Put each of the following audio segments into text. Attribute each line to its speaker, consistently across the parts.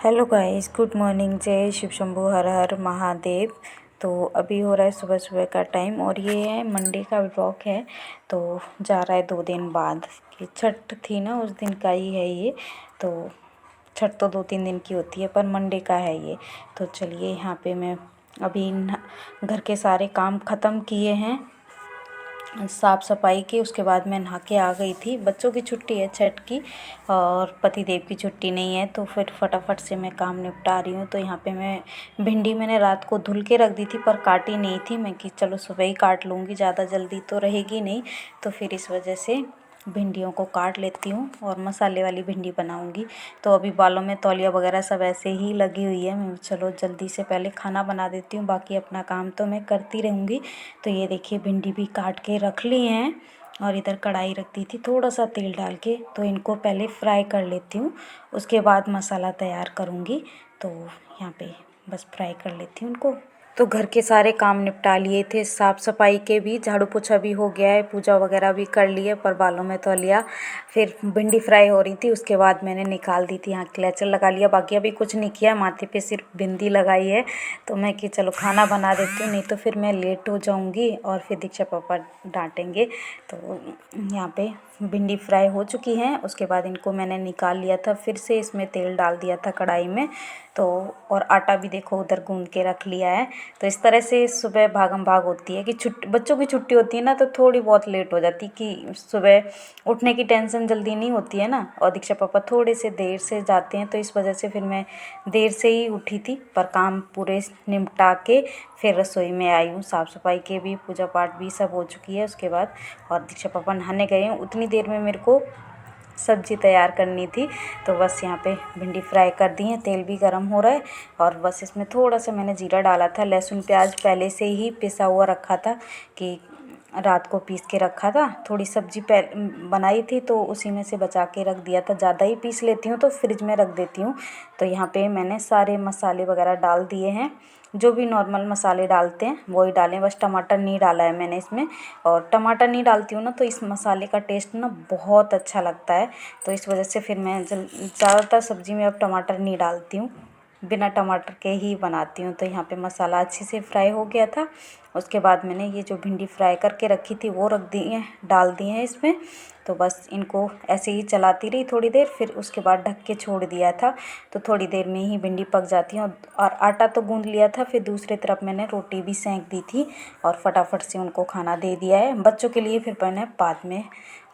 Speaker 1: Hello guys, good morning. जय शिव शंभू, हर हर महादेव। तो अभी हो रहा है सुबह सुबह का टाइम और ये है मंडे का ब्लॉग है। तो जा रहा है 2 दिन बाद कि छठ थी ना, उस दिन का ही है ये। तो छठ तो 2-3 दिन की होती है, पर मंडे का है ये। तो चलिए, यहाँ पे मैं अभी घर के सारे काम ख़त्म किए हैं, साफ़ सफाई की। उसके बाद मैं नहा के आ गई थी। बच्चों की छुट्टी है छठ की और पतिदेव की छुट्टी नहीं है, तो फिर फटाफट से मैं काम निपटा रही हूँ। तो यहाँ पे मैं भिंडी मैंने रात को धुल के रख दी थी, पर काटी नहीं थी मैं कि चलो सुबह ही काट लूँगी, ज़्यादा जल्दी तो रहेगी नहीं। तो फिर इस वजह से भिंडियों को काट लेती हूँ और मसाले वाली भिंडी बनाऊँगी। तो अभी बालों में तौलिया वगैरह सब ऐसे ही लगी हुई है। मैं चलो जल्दी से पहले खाना बना देती हूँ, बाकी अपना काम तो मैं करती रहूँगी। तो ये देखिए, भिंडी भी काट के रख ली हैं और इधर कढ़ाई रख दी थी थोड़ा सा तेल डाल के। तो इनको पहले फ्राई कर लेती हूँ, उसके बाद मसाला तैयार करूँगी। तो यहाँ पे बस फ्राई कर लेती हूँ उनको। तो घर के सारे काम निपटा लिए थे, साफ़ सफाई के भी, झाड़ू पोछा भी हो गया है, पूजा वगैरह भी कर ली है, पर बालों में तौलिया। फिर भिंडी फ्राई हो रही थी, उसके बाद मैंने निकाल दी थी, यहाँ क्लेचर लगा लिया। बाकी अभी कुछ नहीं किया, माथे पे सिर्फ बिंदी लगाई है। तो मैं कि चलो खाना बना देती हूँ, नहीं तो फिर मैं लेट हो जाऊँगी और फिर दीक्षा पापा डांटेंगे। तो यहाँ पे भिंडी फ्राई हो चुकी हैं, उसके बाद इनको मैंने निकाल लिया था। फिर से इसमें तेल डाल दिया था कढ़ाई में। तो और आटा भी देखो उधर गूंद के रख लिया है। तो इस तरह से सुबह भागम भाग होती है कि बच्चों की छुट्टी होती है ना, तो थोड़ी बहुत लेट हो जाती कि सुबह उठने की टेंशन जल्दी नहीं होती है ना। और दीक्षा पापा थोड़े से देर से जाते हैं, तो इस वजह से फिर मैं देर से ही उठी थी, पर काम पूरे निपटा के फिर रसोई में आई हूँ। साफ़ सफाई के भी, पूजा पाठ भी सब हो चुकी है उसके बाद। और दीक्षा पापा नहाने गए हैं, उतनी देर में मेरे को सब्ज़ी तैयार करनी थी। तो बस यहाँ पे भिंडी फ्राई कर दी है, तेल भी गर्म हो रहा है। और बस इसमें थोड़ा सा मैंने जीरा डाला था, लहसुन प्याज पहले से ही पिसा हुआ रखा था कि रात को पीस के रखा था। थोड़ी सब्ज़ी बनाई थी तो उसी में से बचा के रख दिया था। ज़्यादा ही पीस लेती हूँ तो फ्रिज में रख देती हूँ। तो यहाँ पे मैंने सारे मसाले वगैरह डाल दिए हैं, जो भी नॉर्मल मसाले डालते हैं वही डालें, बस टमाटर नहीं डाला है मैंने इसमें। और टमाटर नहीं डालती हूँ ना, तो इस मसाले का टेस्ट ना बहुत अच्छा लगता है। तो इस वजह से फिर मैं ज़्यादातर सब्ज़ी में अब टमाटर नहीं डालती हूँ, बिना टमाटर के ही बनाती हूँ। तो यहाँ पे मसाला अच्छे से फ्राई हो गया था। उसके बाद मैंने ये जो भिंडी फ्राई करके रखी थी वो रख दी है, डाल दी है इसमें। तो बस इनको ऐसे ही चलाती रही थोड़ी देर, फिर उसके बाद ढक के छोड़ दिया था। तो थोड़ी देर में ही भिंडी पक जाती है। और आटा तो गूंद लिया था, फिर दूसरी तरफ मैंने रोटी भी सेंक दी थी और फटाफट से उनको खाना दे दिया है। बच्चों के लिए फिर मैंने बाद में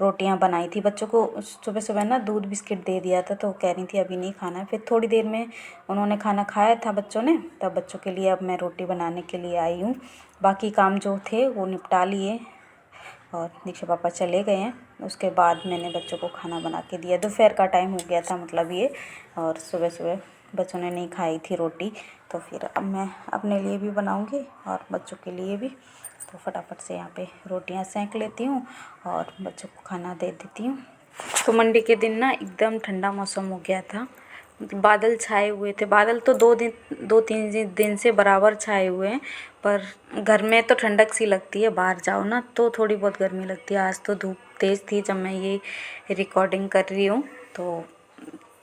Speaker 1: रोटियां बनाई थी। बच्चों को सुबह सुबह ना दूध बिस्किट दे दिया था, तो कह रही थी अभी नहीं खाना है। फिर थोड़ी देर में उन्होंने खाना खाया था बच्चों ने, तब बच्चों के लिए अब मैं रोटी बनाने के लिए आई हूँ। बाकी काम जो थे वो निपटा लिए और दीक्षा पापा चले गए हैं। उसके बाद मैंने बच्चों को खाना बना के दिया। दोपहर का टाइम हो गया था मतलब ये, और सुबह सुबह बच्चों ने नहीं खाई थी रोटी। तो फिर अब मैं अपने लिए भी बनाऊंगी और बच्चों के लिए भी। तो फटाफट से यहाँ पे रोटियाँ सेंक लेती हूँ और बच्चों को खाना दे देती हूँ। तो मंडे के दिन ना एकदम ठंडा मौसम हो गया था, बादल छाए हुए थे। बादल तो 2-3 दिन से बराबर छाए हुए हैं, पर घर में तो ठंडक सी लगती है, बाहर जाओ ना तो थोड़ी बहुत गर्मी लगती है। आज तो धूप तेज़ थी जब मैं ये रिकॉर्डिंग कर रही हूँ। तो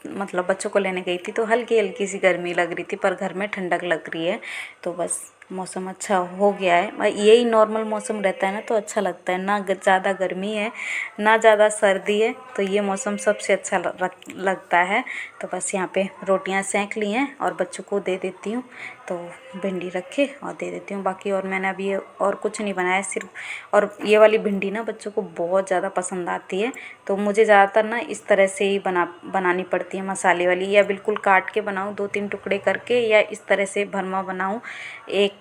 Speaker 1: मतलब बच्चों को लेने गई थी तो हल्की हल्की सी गर्मी लग रही थी, पर घर में ठंडक लग रही है। तो बस मौसम अच्छा हो गया है। यही नॉर्मल मौसम रहता है ना, तो अच्छा लगता है ना, ज़्यादा गर्मी है ना ज़्यादा सर्दी है, तो ये मौसम सबसे अच्छा लगता है। तो बस यहाँ पे रोटियां सेंक ली हैं और बच्चों को दे देती हूँ। तो भिंडी रखे और दे देती हूँ। बाकी और मैंने अभी और कुछ नहीं बनाया सिर्फ। और ये वाली भिंडी ना बच्चों को बहुत ज़्यादा पसंद आती है, तो मुझे ज़्यादातर ना इस तरह से ही बनानी पड़ती है मसाले वाली, या बिल्कुल काट के बनाऊँ 2-3 टुकड़े करके, या इस तरह से भरमा बनाऊँ एक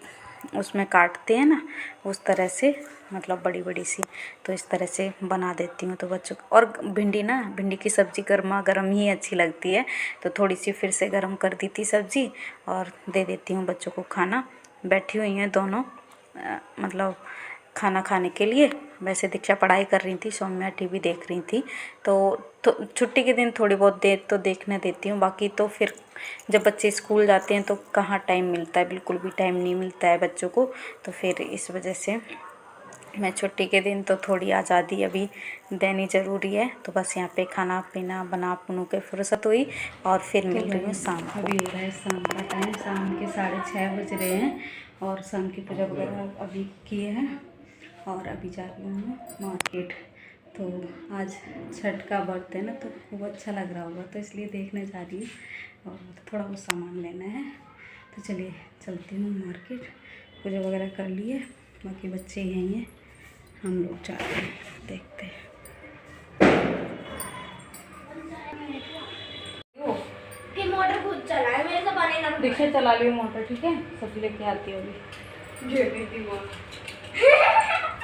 Speaker 1: उसमें काटते हैं ना उस तरह से, मतलब बड़ी बड़ी सी। तो इस तरह से बना देती हूँ। तो बच्चों और भिंडी की सब्ज़ी गर्मा गर्म ही अच्छी लगती है। तो थोड़ी सी फिर से गर्म कर दी थी सब्ज़ी और दे देती हूँ बच्चों को खाना। बैठी हुई हैं दोनों मतलब खाना खाने के लिए। वैसे दीक्षा पढ़ाई कर रही थी, सौम्या टीवी देख रही थी। तो छुट्टी के दिन थोड़ी बहुत देर तो देखने देती हूँ, बाकी तो फिर जब बच्चे स्कूल जाते हैं तो कहाँ टाइम मिलता है, बिल्कुल भी टाइम नहीं मिलता है बच्चों को। तो फिर इस वजह से मैं छुट्टी के दिन तो थोड़ी आज़ादी अभी देनी ज़रूरी है। तो बस यहाँ पे खाना पीना बना पुनू के फुर्सत हुई और फिर मिल रही हूँ शाम को। अभी हो रहा है शाम का टाइम, शाम के 6:30 बज रहे हैं और शाम की पूजा वगैरह अभी किए हैं और अभी जा रही हूँ मार्केट। तो आज छठ का व्रत है ना, तो वो अच्छा लग रहा होगा तो इसलिए देखने जा रही हूँ और थोड़ा बहुत सामान लेना है। तो चलिए चलती हूँ मार्केट। पूजा वगैरह कर लिए, बाकी बच्चे यहीं हैं, हम लोग जा रहे हैं, देखते हैं।
Speaker 2: मोटर खुद चला है, मेरे से बने ना।
Speaker 1: दीक्षा चला लियो मोटर, ठीक है? सब लेके आती है अभी।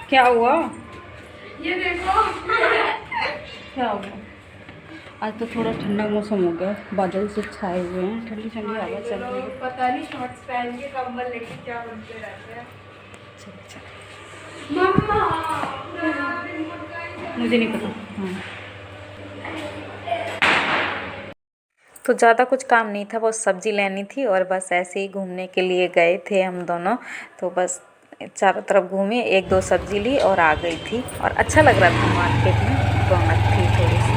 Speaker 1: क्या हुआ?
Speaker 2: ये देखो
Speaker 1: क्या हुआ? आज तो थोड़ा ठंडा मौसम हो गया, बादल से छाए हुए हैं, ठंडी ठंडी हवा चल रही है।
Speaker 2: पता नहीं शॉर्ट्स पहन के कंबल लेके क्या बनते रहते हैं।
Speaker 1: अच्छा
Speaker 2: मम्मा
Speaker 1: मुझे नहीं पता। हाँ, तो ज़्यादा कुछ काम नहीं था, बस सब्ज़ी लेनी थी और बस ऐसे ही घूमने के लिए गए थे हम दोनों। तो बस चारों तरफ घूमे, 1-2 सब्ज़ी ली और आ गई थी और अच्छा लग रहा था मार्केट में, रौनक थी थोड़ी सी।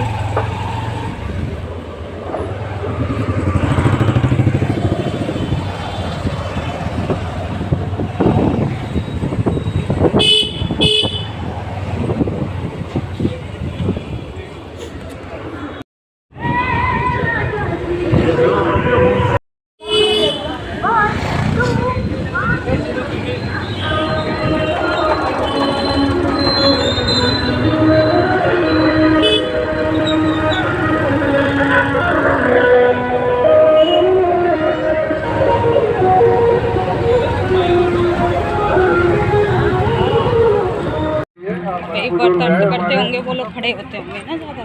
Speaker 1: एक बार तर्क करते होंगे वो लोग, खड़े होते होंगे ना ज़्यादा।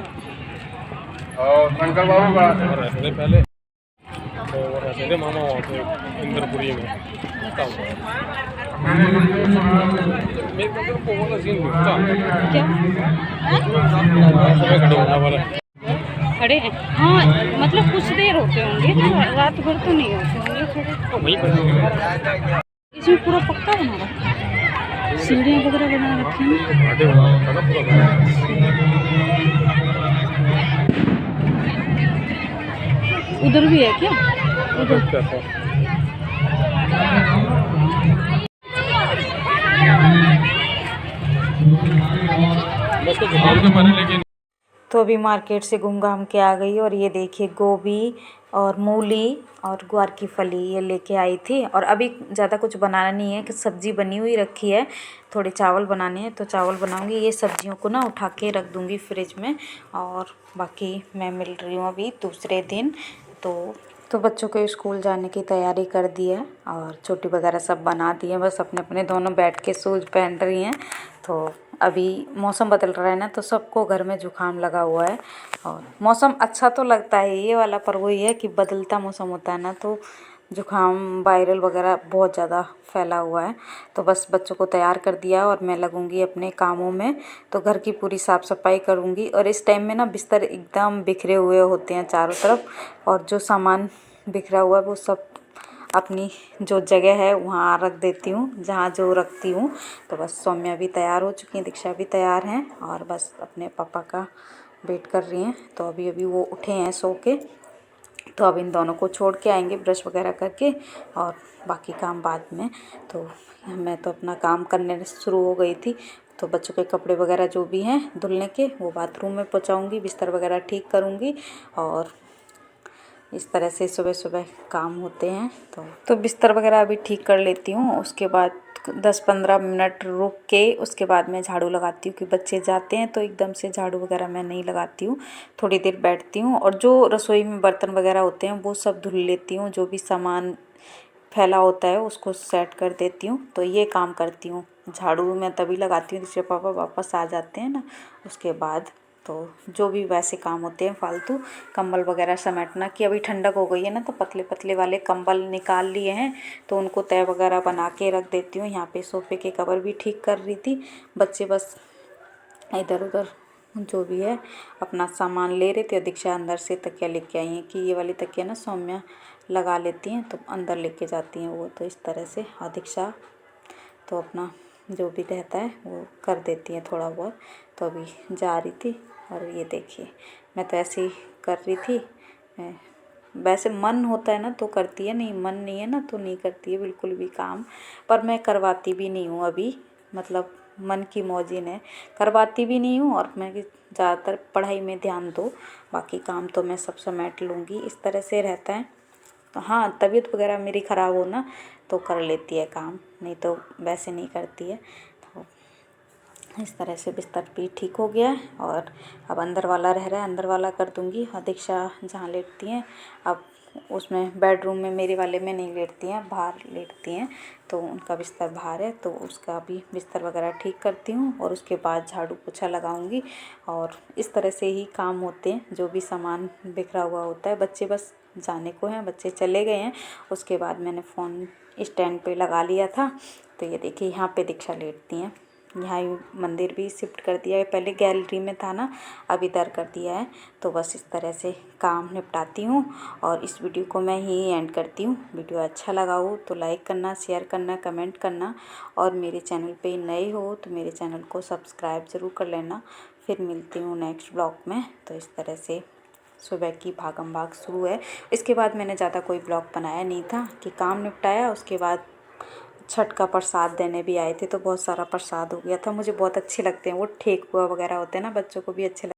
Speaker 3: और शंकर बाबू बात पहले तो ऐसे मामा वहाँ पे इंद्रपुरी में मेरे को वो सीन मिलता
Speaker 1: क्या खड़े हैं? हाँ, मतलब कुछ देर होते होंगे ना, रात भर तो नहीं होते होंगे खड़े।
Speaker 3: वहीं पर
Speaker 1: इसमें पूरा पक्का बना रखा है, सीढ़ियाँ वगैरह बना रखी हैं।
Speaker 3: आधे वाला पूरा
Speaker 1: उधर भी है क्या? उधर
Speaker 3: बस तो दुकान के बारे लेकिन।
Speaker 1: तो अभी मार्केट से घूम घाम के आ गई और ये देखिए गोभी और मूली और ग्वार की फली ये लेके आई थी। और अभी ज़्यादा कुछ बनाना नहीं है कि सब्ज़ी बनी हुई रखी है, थोड़े चावल बनाने हैं तो चावल बनाऊंगी। ये सब्जियों को ना उठा के रख दूंगी फ्रिज में। और बाकी मैं मिल रही हूँ अभी दूसरे दिन। तो बच्चों के स्कूल जाने की तैयारी कर दी है और छोटी वगैरह सब बना दी है, बस अपने अपने दोनों बैठ के शूज़ पहन रही हैं। तो अभी मौसम बदल रहा है ना, तो सबको घर में जुकाम लगा हुआ है। और मौसम अच्छा तो लगता है ये वाला, पर वही है कि बदलता मौसम होता है ना, तो जुकाम वायरल वगैरह बहुत ज़्यादा फैला हुआ है। तो बस बच्चों को तैयार कर दिया और मैं लगूंगी अपने कामों में। तो घर की पूरी साफ़ सफाई करूंगी और इस टाइम में ना बिस्तर एकदम बिखरे हुए होते हैं चारों तरफ, और जो सामान बिखरा हुआ है वो सब अपनी जो जगह है वहाँ रख देती हूँ, जहाँ जो रखती हूँ। तो बस सौम्या भी तैयार हो चुकी हैं, दीक्षा भी तैयार हैं और बस अपने पापा का वेट कर रही हैं। तो अभी अभी वो उठे हैं सो के, तो अब इन दोनों को छोड़ के आएंगे ब्रश वगैरह करके और बाकी काम बाद में। तो मैं तो अपना काम करने शुरू हो गई थी। तो बच्चों के कपड़े वगैरह जो भी हैं धुलने के वो बाथरूम में पहुँचाऊँगी, बिस्तर वगैरह ठीक करूँगी और इस तरह से सुबह सुबह काम होते हैं। तो बिस्तर वगैरह अभी ठीक कर लेती हूँ, उसके बाद 10-15 मिनट रुक के उसके बाद मैं झाड़ू लगाती हूँ कि बच्चे जाते हैं तो एकदम से झाड़ू वगैरह मैं नहीं लगाती हूँ, थोड़ी देर बैठती हूँ और जो रसोई में बर्तन वगैरह होते हैं वो सब धुल लेती हूँ, जो भी सामान फैला होता है उसको सेट कर देती हूँ। तो ये काम करती हूँ, झाड़ू मैं तभी लगाती हूँ जिससे पापा वापस आ जाते हैं ना, उसके बाद। तो जो भी वैसे काम होते हैं फालतू, कंबल वगैरह समेटना, कि अभी ठंडक हो गई है ना तो पतले पतले वाले कंबल निकाल लिए हैं तो उनको तय वगैरह बना के रख देती हूँ। यहाँ पे सोफ़े के कवर भी ठीक कर रही थी, बच्चे बस इधर उधर जो भी है अपना सामान ले रहे थे। दीक्षा अंदर से तकिया लेके आई हैं कि ये वाली तकिया ना सौम्या लगा लेती हैं तो अंदर लेके जाती हैं वो, तो इस तरह से। और दीक्षा तो अपना जो भी रहता है वो कर देती हैं थोड़ा बहुत। तो अभी जा रही थी और ये देखिए, मैं तो ऐसे ही कर रही थी। वैसे मन होता है ना तो करती है, नहीं मन नहीं है ना तो नहीं करती है बिल्कुल भी काम। पर मैं करवाती भी नहीं हूँ अभी, मतलब मन की मौजिन है, करवाती भी नहीं हूँ। और मैं ज़्यादातर पढ़ाई में ध्यान दो, बाकी काम तो मैं सब समेट लूँगी, इस तरह से रहता है। तो हाँ, तबीयत वगैरह मेरी ख़राब हो ना तो कर लेती है काम, नहीं तो वैसे नहीं करती है। तो इस तरह से बिस्तर भी ठीक हो गया है और अब अंदर वाला रह रहा है, अंदर वाला कर दूँगी। और दीक्षा जहाँ लेटती हैं अब उसमें बेडरूम में, मेरे वाले में नहीं लेटती हैं, बाहर लेटती हैं। तो उनका बिस्तर बाहर है, तो उसका भी बिस्तर वगैरह ठीक करती हूँ और उसके बाद झाड़ू पोछा लगाऊंगी। और इस तरह से ही काम होते हैं, जो भी सामान बिखरा हुआ होता है। बच्चे बस जाने को हैं, बच्चे चले गए हैं। उसके बाद मैंने फ़ोन स्टैंड पे लगा लिया था। तो ये देखिए यहाँ पे दीक्षा लेटती हैं। यहाँ मंदिर भी शिफ्ट कर दिया है, पहले गैलरी में था ना, अब इधर कर दिया है। तो बस इस तरह से काम निपटाती हूँ और इस वीडियो को मैं ही एंड करती हूँ। वीडियो अच्छा लगा हो तो लाइक करना, शेयर करना, कमेंट करना। और मेरे चैनल पे नए हो तो मेरे चैनल को सब्सक्राइब ज़रूर कर लेना। फिर मिलती हूँ नेक्स्ट ब्लॉग में। तो इस तरह से सुबह की भागम भाग शुरू है। इसके बाद मैंने ज़्यादा कोई ब्लॉग बनाया नहीं था कि काम निपटाया, उसके बाद छठ का प्रसाद देने भी आए थे तो बहुत सारा प्रसाद हो गया था। मुझे बहुत अच्छे लगते हैं वो, ठेकुआ वगैरह होते हैं ना, बच्चों को भी अच्छे लगते हैं।